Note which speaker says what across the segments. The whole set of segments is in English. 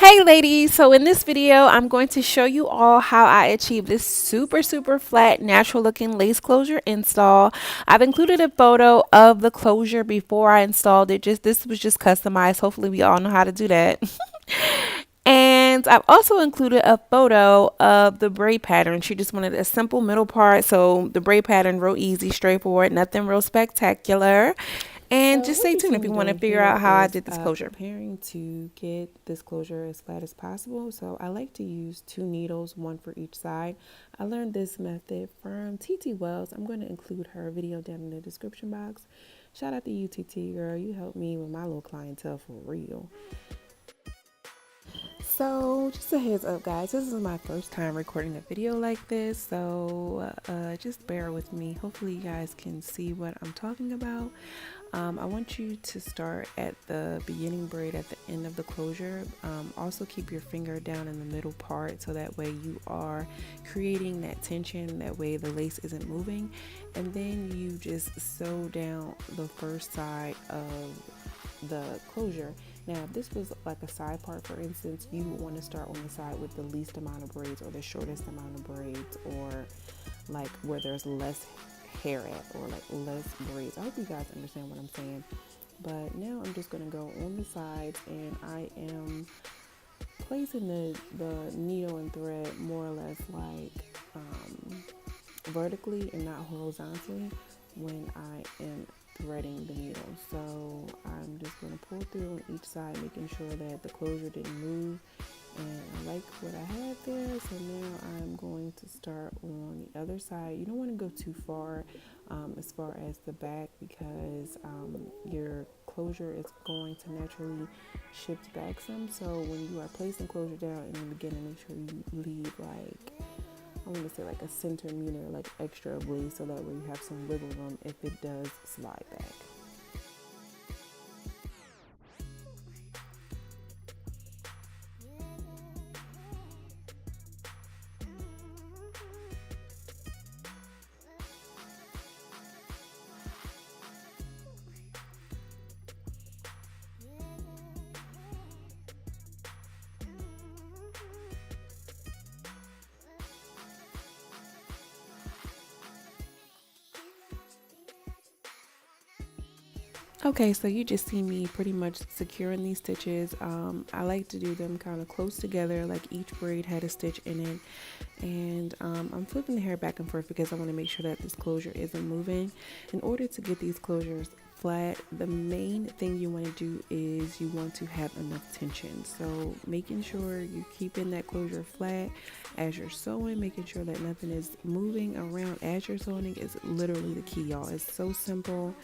Speaker 1: Hey ladies, so in this video I'm going to show you all how I achieved this super flat natural looking lace closure install. I've included a photo of the closure before I installed it. This was just customized. Hopefully we all know how to do that. And I've also included a photo of the braid pattern. She just wanted a simple middle part, so the braid pattern real easy, straightforward, nothing real spectacular. And
Speaker 2: So
Speaker 1: just
Speaker 2: what
Speaker 1: stay
Speaker 2: you
Speaker 1: tuned
Speaker 2: see
Speaker 1: if you
Speaker 2: me
Speaker 1: want to
Speaker 2: doing
Speaker 1: figure
Speaker 2: here
Speaker 1: out how I
Speaker 2: is
Speaker 1: did this closure.
Speaker 2: preparing to get this closure as flat as possible. So I like to use 2 needles, one for each side. I learned this method from TT Wells. I'm going to include her video down in the description box. Shout out to you, TT girl. You helped me with my little clientele for real. So just a heads up guys, this is my first time recording a video like this, so just bear with me. Hopefully you guys can see what I'm talking about. I want you to start at the beginning braid at the end of the closure. Also keep your finger down in the middle part so that way you are creating that tension, that way the lace isn't moving, and then you just sew down the first side of the closure. Now, if this was like a side part, for instance, you would want to start on the side with the least amount of braids or the shortest amount of braids, or like where there's less hair at, or like less braids. I hope you guys understand what I'm saying. But now I'm just going to go on the sides, and I am placing the needle and thread more or less like vertically and not horizontally when I am threading the needle. So I'm just going to pull through on each side, making sure that the closure didn't move. And I like what I had there. So now I'm going to start on the other side. You don't want to go too far as far as the back, because your closure is going to naturally shift back some. So when you are placing closure down in the beginning, make sure you leave like, I want to say like a centimeter, like extra oblique, so that way you have some wiggle room if it does slide back. Okay, so you just see me pretty much securing these stitches. I like to do them kind of close together, like each braid had a stitch in it. And I'm flipping the hair back and forth because I want to make sure that this closure isn't moving. In order to get these closures flat, the main thing you want to do is you want to have enough tension. So making sure you keeping that closure flat as you're sewing, making sure that nothing is moving around as you're sewing is literally the key, y'all. It's so simple,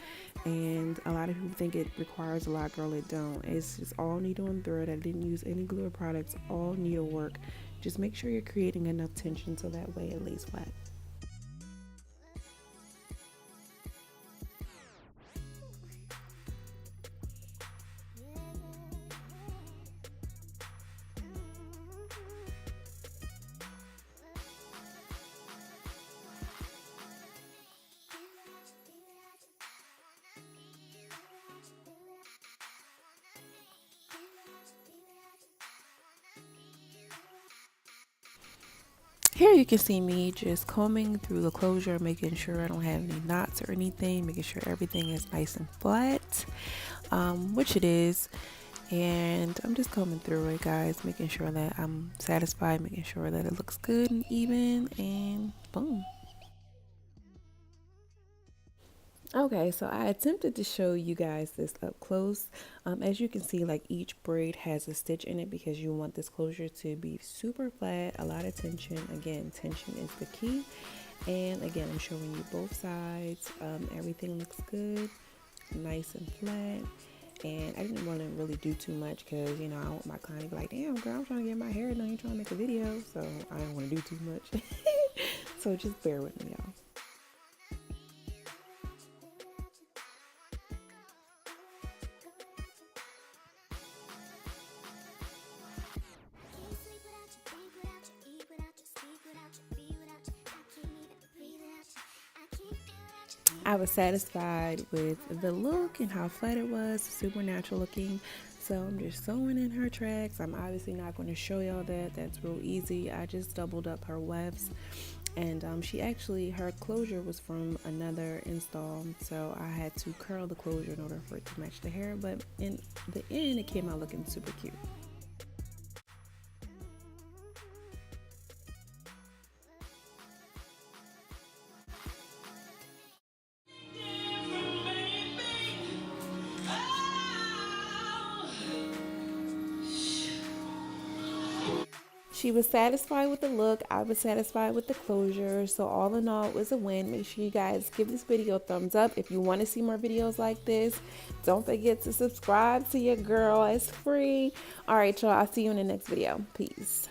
Speaker 2: and a lot of people think it requires a lot. Girl, it don't. It's just all needle and thread. I didn't use any glue or products, all needlework. Just make sure you're creating enough tension so that way it lays flat. Here you can see me just combing through the closure, making sure I don't have any knots or anything, making sure everything is nice and flat, which it is. And I'm just combing through it, guys, making sure that I'm satisfied, making sure that it looks good and even, and boom. Okay, so I attempted to show you guys this up close. As you can see, like each braid has a stitch in it because you want this closure to be super flat, a lot of tension. Again, tension is the key. And again, I'm showing you both sides. Everything looks good, nice and flat. And I didn't want to really do too much because, you know, I want my client to be like, damn, girl, I'm trying to get my hair done. You're trying to make a video. So I don't want to do too much. So just bear with me, y'all. I was satisfied with the look and how flat it was, super natural looking. So I'm just sewing in her tracks. I'm obviously not going to show y'all that. That's real easy. I just doubled up her wefts. And she actually, her closure was from another install. So I had to curl the closure in order for it to match the hair. But in the end, it came out looking super cute. She was satisfied with the look. I was satisfied with the closure. So all in all, it was a win. Make sure you guys give this video a thumbs up if you want to see more videos like this. Don't forget to subscribe to your girl. It's free. All right, y'all. I'll see you in the next video. Peace.